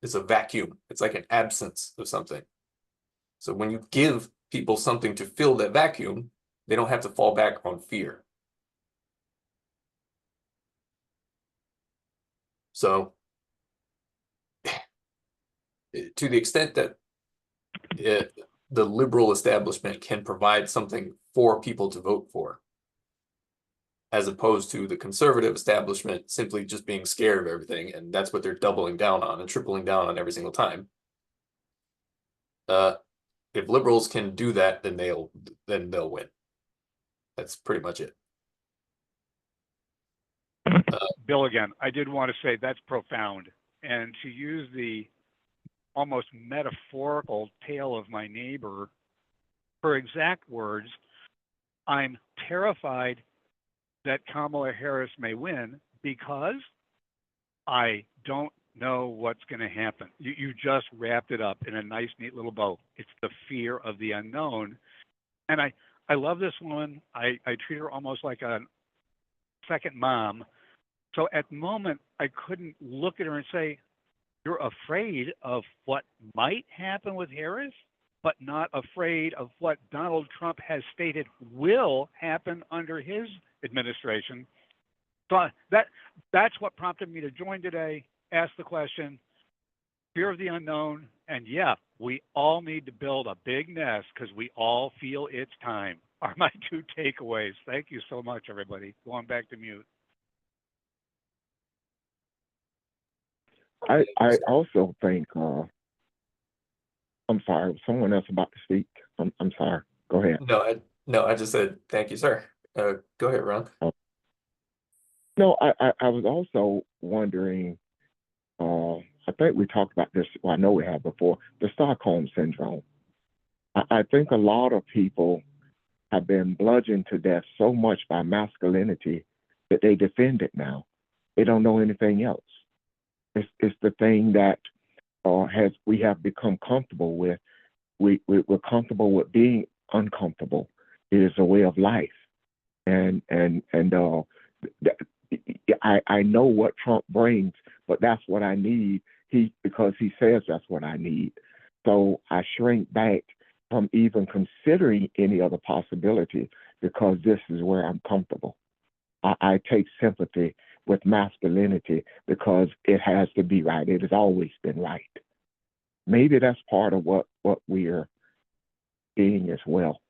vacuum. It's like an absence of something. So when you give people something to fill that vacuum, they don't have to fall back on fear. So to the extent that the liberal establishment can provide something for people to vote for, as opposed to the conservative establishment simply just being scared of everything, and that's what they're doubling down on and tripling down on every single time. If liberals can do that, then they'll win. That's pretty much it. Bill again, I did want to say that's profound. And to use the almost metaphorical tale of my neighbor, her exact words, I'm terrified that Kamala Harris may win because I don't know what's going to happen. You just wrapped it up in a nice, neat little bow. It's the fear of the unknown. And I love this woman. I treat her almost like a second mom. So at the moment, I couldn't look at her and say, you're afraid of what might happen with Harris, but not afraid of what Donald Trump has stated will happen under his administration. So that's what prompted me to join today, ask the question, fear of the unknown, and yeah, we all need to build a big nest because we all feel it's time, are my two takeaways. Thank you so much, everybody. Going back to mute. I also think, I'm sorry, someone else about to speak. I'm sorry. Go ahead. No, I just said, thank you, sir. Go ahead, Ron. No, I was also wondering, I think we talked about this, well, I know we have before, the Stockholm Syndrome. I think a lot of people have been bludgeoned to death so much by masculinity that they defend it now. They don't know anything else. It's the thing that we have become comfortable with. We're comfortable with being uncomfortable. It is a way of life, and I know what Trump brings, but that's what I need. Because he says that's what I need. So I shrink back from even considering any other possibility because this is where I'm comfortable. I take sympathy with masculinity because it has to be right. It has always been right. Maybe that's part of what we're being as well.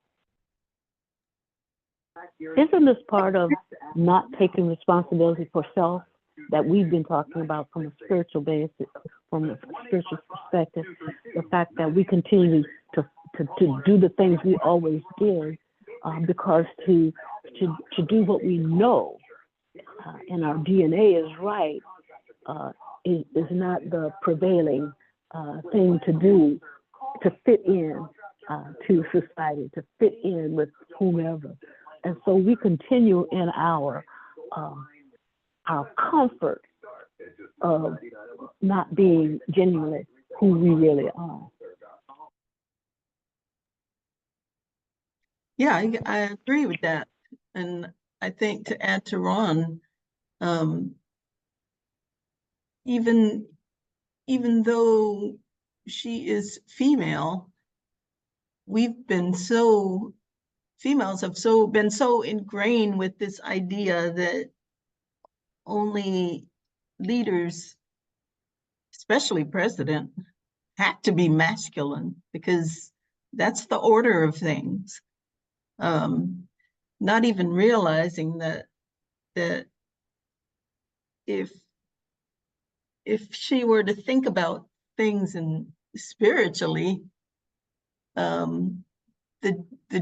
Isn't this part of not taking responsibility for self that we've been talking about from a spiritual basis, from a spiritual perspective? The fact that we continue to do the things we always did, because to do what we know and our DNA is right, is not the prevailing thing to do to fit in to society, to fit in with whomever. And so we continue in our comfort of not being genuinely who we really are. Yeah, I agree with that. And I think to add to Ron, even though she is female, females have been so ingrained with this idea that only leaders, especially president, have to be masculine because that's the order of things. Not even realizing that if she were to think about things spiritually, the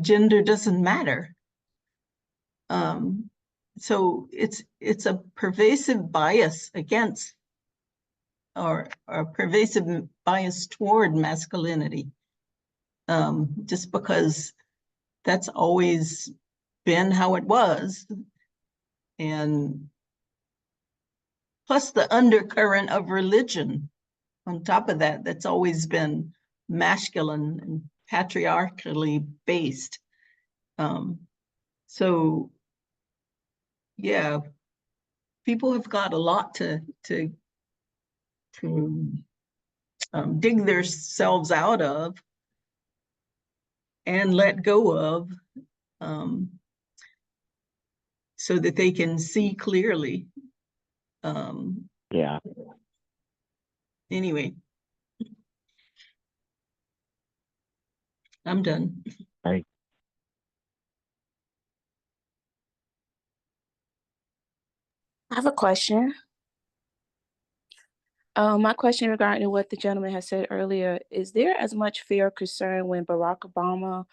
gender doesn't matter. So it's a pervasive bias against, or a pervasive bias toward masculinity, just because that's always been how it was. And plus the undercurrent of religion on top of that, that's always been masculine and patriarchally based. So yeah, people have got a lot to dig themselves out of and let go of, so that they can see clearly. Yeah. Anyway, I'm done. Thank I have a question. My question regarding what the gentleman has said earlier, is there as much fear or concern when Barack Obama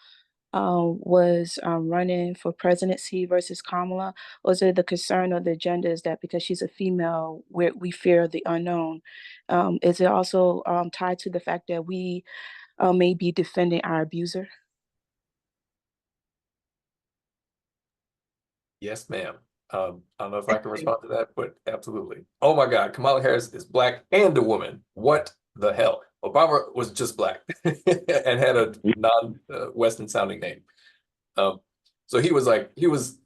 was running for presidency versus Kamala? Or is it the concern or the agenda is that because she's a female, we fear the unknown? Is it also tied to the fact that we may be defending our abuser? Yes, ma'am. I don't know if I can respond to that, but absolutely. Oh my God, Kamala Harris is black and a woman. What the hell? Obama was just black and had a non-Western sounding name. So he was like, he was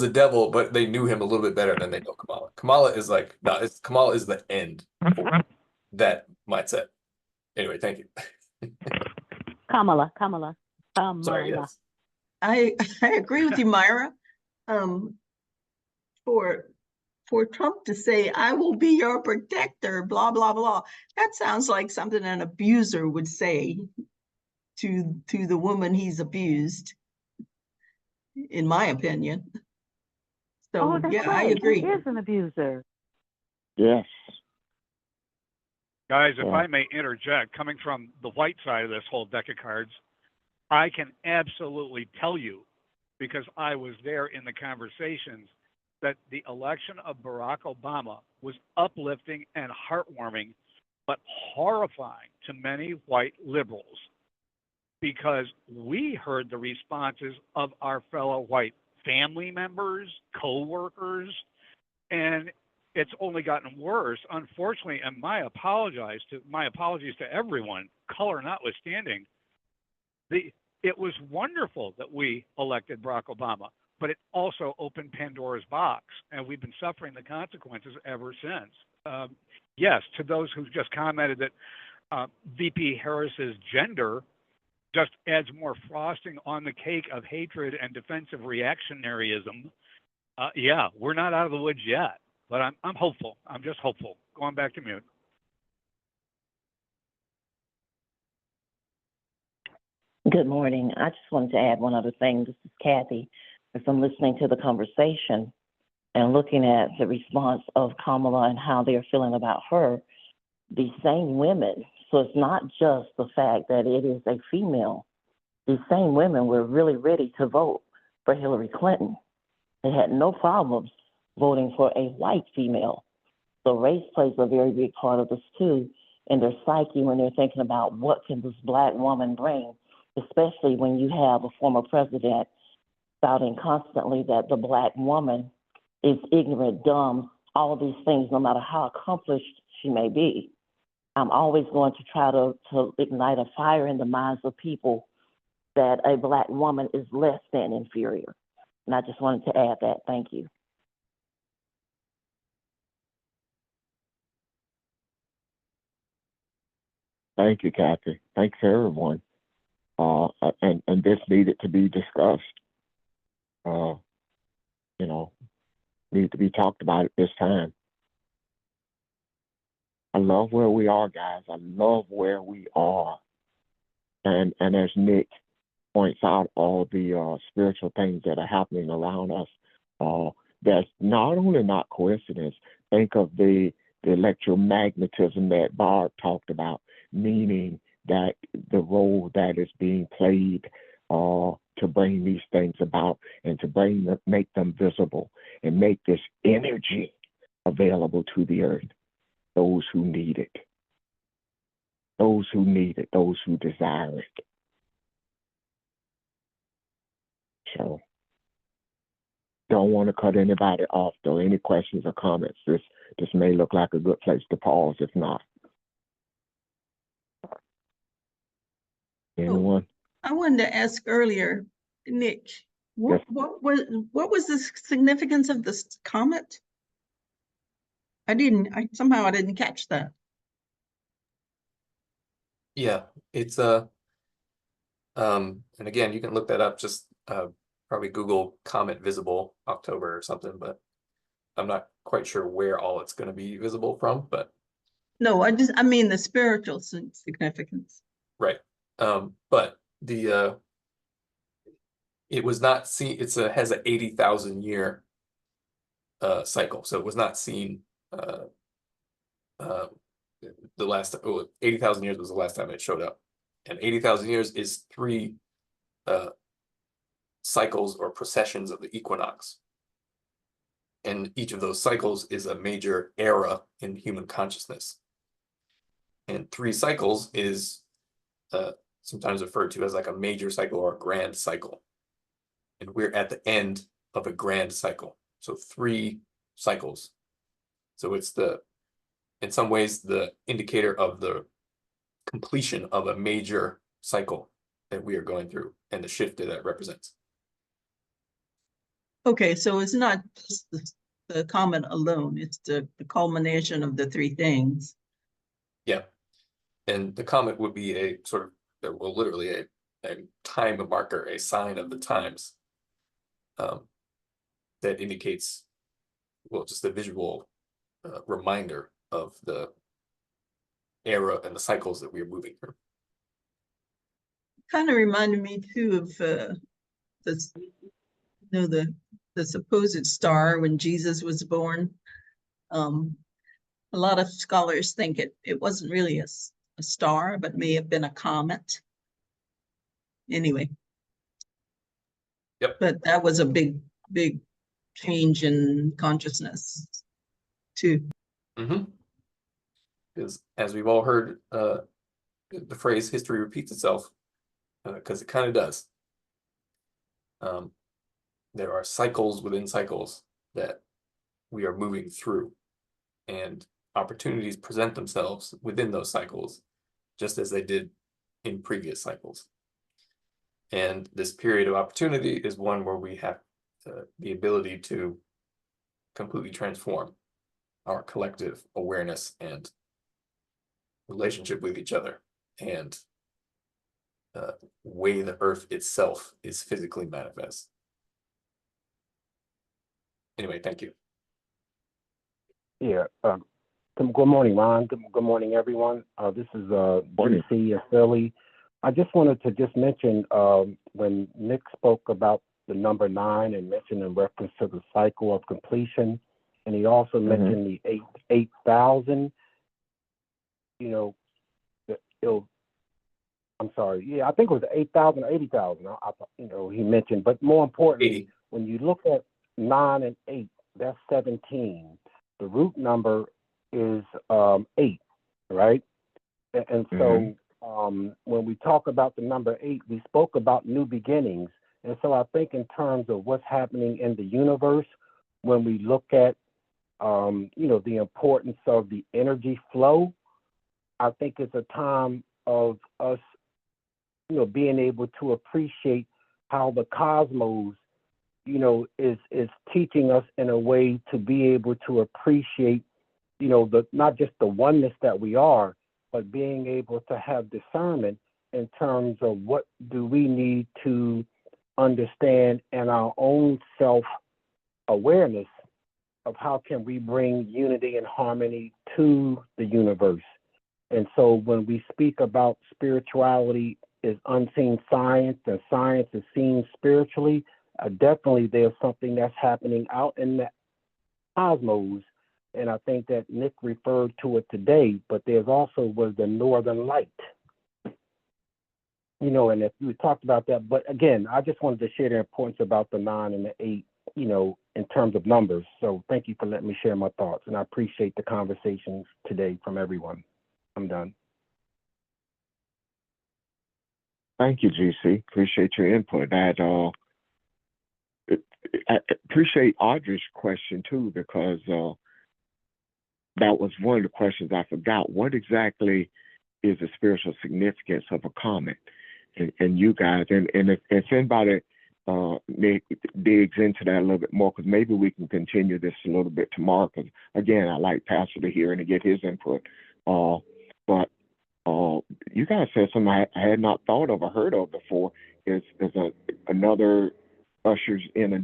a devil, but they knew him a little bit better than they know Kamala. Kamala is like, no, Kamala is the end for that mindset. Anyway, thank you. Kamala. Sorry, yes. I agree with you, Myra. For Trump to say, "I will be your protector," blah, blah, blah, that sounds like something an abuser would say to the woman he's abused, in my opinion. So That's yeah, right. I agree. He is an abuser. Yes. Guys, if Yeah. I may interject, coming from the white side of this whole deck of cards, I can absolutely tell you, because I was there in the conversations, that the election of Barack Obama was uplifting and heartwarming, but horrifying to many white liberals, because we heard the responses of our fellow white family members, co-workers, and it's only gotten worse, unfortunately. And my apologies to everyone, color notwithstanding. It was wonderful that we elected Barack Obama, but it also opened Pandora's box, and we've been suffering the consequences ever since. Yes, to those who just commented that VP Harris's gender just adds more frosting on the cake of hatred and defensive reactionaryism. Yeah, we're not out of the woods yet, but I'm hopeful. I'm just hopeful. Going back to mute. Good morning. I just wanted to add one other thing. This is Kathy. As I'm listening to the conversation and looking at the response of Kamala and how they're feeling about her, these same women, so it's not just the fact that it is a female. These same women were really ready to vote for Hillary Clinton. They had no problems voting for a white female. So race plays a very big part of this too. in their psyche when they're thinking about what can this Black woman bring, especially when you have a former president shouting constantly that the Black woman is ignorant, dumb, all of these things, no matter how accomplished she may be. I'm always going to try to ignite a fire in the minds of people that a Black woman is less than inferior. And I just wanted to add that. Thank you. Thank you, Kathy. Thanks everyone. And this needed to be discussed. You know, need to be talked about at this time. I love where we are, guys. I love where we are. And as Nick points out, all the spiritual things that are happening around us, that's not only not coincidence. Think of the electromagnetism that Barb talked about, meaning that the role that is being played to bring these things about and to make them visible and make this energy available to the earth, those who need it, those who need it, those who desire it. So don't want to cut anybody off, though. Any questions or comments? This may look like a good place to pause. If not, anyone? I wanted to ask earlier, Nick, what was the significance of this comet? I didn't catch that. Yeah, it's and again, you can look that up. Just probably Google comet visible October or something. But I'm not quite sure where all it's going to be visible from. But no, I mean the spiritual significance. Right. But the it was not seen. Has an 80,000 year cycle, so it was not seen. The last 80,000 years was the last time it showed up, and 80,000 years is 3 cycles or processions of the equinox, and each of those cycles is a major era in human consciousness. And 3 cycles is sometimes referred to as like a major cycle or a grand cycle, and we're at the end of a grand cycle. So 3 cycles. So it's in some ways the indicator of the completion of a major cycle that we are going through and the shift that that represents. Okay, so it's not just the comet alone, it's the culmination of the 3 things. Yeah. And the comet would be a sort of, well, literally a time marker, a sign of the times that indicates, well, just a visual reminder of the era and the cycles that we are moving through. Kind of reminded me too of the supposed star when Jesus was born. A lot of scholars think it wasn't really a star, but may have been a comet. Anyway. Yep. But that was a big change in consciousness too. Mm-hmm. Because as we've all heard, the phrase "history repeats itself," because it kind of does. There are cycles within cycles that we are moving through, and opportunities present themselves within those cycles, just as they did in previous cycles. And this period of opportunity is one where we have the ability to completely transform our collective awareness and relationship with each other, and way the earth itself is physically manifest. Anyway, thank you. Yeah. Good morning, Ron. Good morning, everyone. This is DC Philly. I just wanted to just mention when Nick spoke about the number 9 and mentioned in reference to the cycle of completion, and he also mentioned the 8,000. You know, I'm sorry. Yeah, I think it was 8,000 or 80,000. You know, he mentioned, but more importantly, 80. When you look at 9 and 8, that's 17. The root number is 8, right? And so when we talk about the number 8, we spoke about new beginnings. And so I think in terms of what's happening in the universe, when we look at, the importance of the energy flow, I think it's a time of us, being able to appreciate how the cosmos, is teaching us in a way to be able to appreciate, not just the oneness that we are, but being able to have discernment in terms of what do we need to understand in our own self-awareness of how can we bring unity and harmony to the universe. And so when we speak about spirituality is unseen science and science is seen spiritually, definitely there's something that's happening out in the cosmos. And I think that Nick referred to it today, but there's also was the Northern Light. And if you talked about that, but again, I just wanted to share the importance about the 9 and the 8, in terms of numbers. So thank you for letting me share my thoughts. And I appreciate the conversations today from everyone. I'm done. Thank you, GC. Appreciate your input. I appreciate Audrey's question too, because that was one of the questions I forgot. What exactly is the spiritual significance of a comet? And you guys, and if anybody digs into that a little bit more, because maybe we can continue this a little bit tomorrow, because again, I like Pastor to hear and to get his input. But you guys said something I had not thought of or heard of before. Is another ushers in a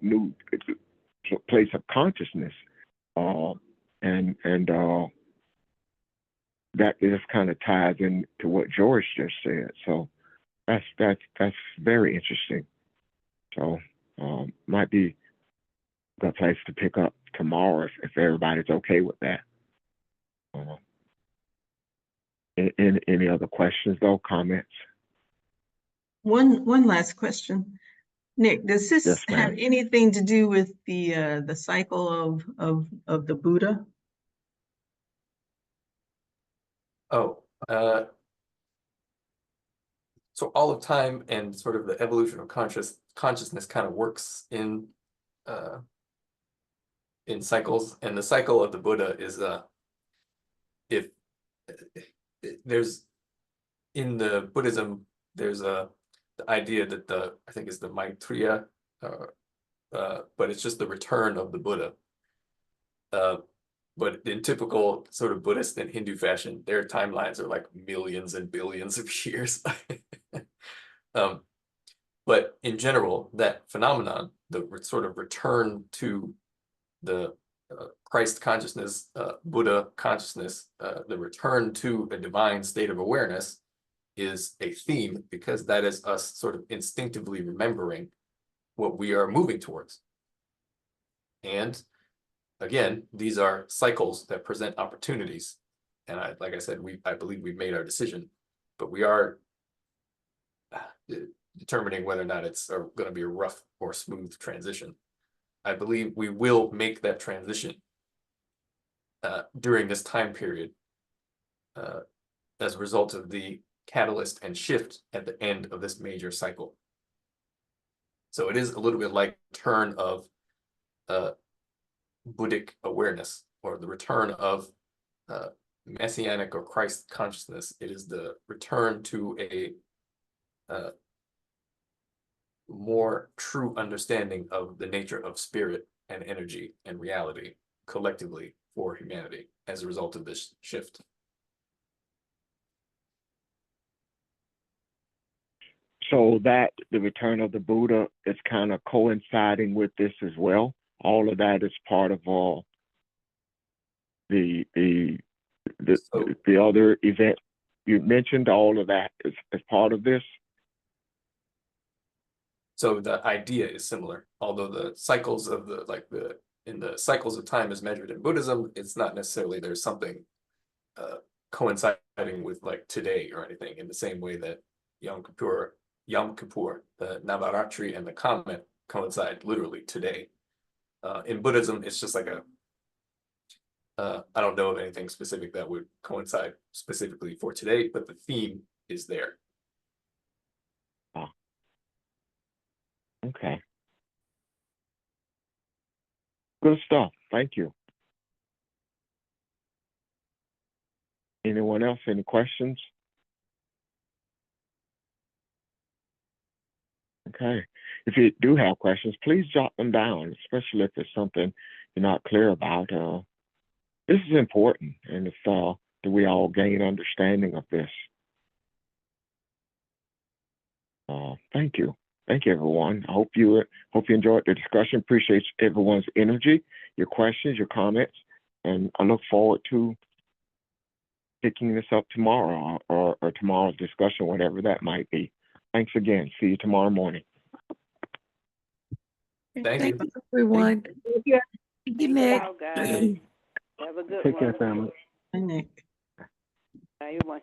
new place of consciousness, and that just kind of ties into what George just said. So that's very interesting. So might be a good place to pick up tomorrow if everybody's okay with that. Any other questions though, comments? One last question. Nick, does this Yes, ma'am. have anything to do with the cycle of the Buddha? So all of time and sort of the evolution of consciousness kind of works in cycles, and the cycle of the Buddha is if there's in the Buddhism there's the idea that I think is the Maitreya, but it's just the return of the Buddha. But in typical sort of Buddhist and Hindu fashion, their timelines are like millions and billions of years. But in general, that phenomenon, the sort of return to the Christ consciousness, Buddha consciousness, the return to a divine state of awareness is a theme, because that is us sort of instinctively remembering what we are moving towards. And again, these are cycles that present opportunities. And like I said, I believe we've made our decision, but we are determining whether or not it's going to be a rough or smooth transition. I believe we will make that transition during this time period as a result of the catalyst and shift at the end of this major cycle. So it is a little bit like turn of Buddhic awareness, or the return of Messianic or Christ consciousness. It is the return to a more true understanding of the nature of spirit and energy and reality collectively for humanity as a result of this shift. So that the return of the Buddha is kind of coinciding with this as well. All of that is part of all the other event you mentioned. All of that is part of this. So the idea is similar, although the cycles of in the cycles of time as measured in Buddhism, it's not necessarily there's something coinciding with like today or anything, in the same way that Yom Kippur, the Navaratri and the comet coincide literally today. In Buddhism, it's just like I don't know of anything specific that would coincide specifically for today, but the theme is there. Okay. Good stuff. Thank you. Anyone else? Any questions? Okay. If you do have questions, please jot them down, especially if it's something you're not clear about. This is important, and it's that we all gain understanding of this. Thank you. Thank you, everyone. I hope you enjoyed the discussion. Appreciate everyone's energy, your questions, your comments, and I look forward to picking this up tomorrow or tomorrow's discussion, whatever that might be. Thanks again. See you tomorrow morning. Thank you. Thank you, everyone. Thank you, Nick. Ciao, guys. Have a good Take one. care, family. Hi, Nick. Bye, everyone.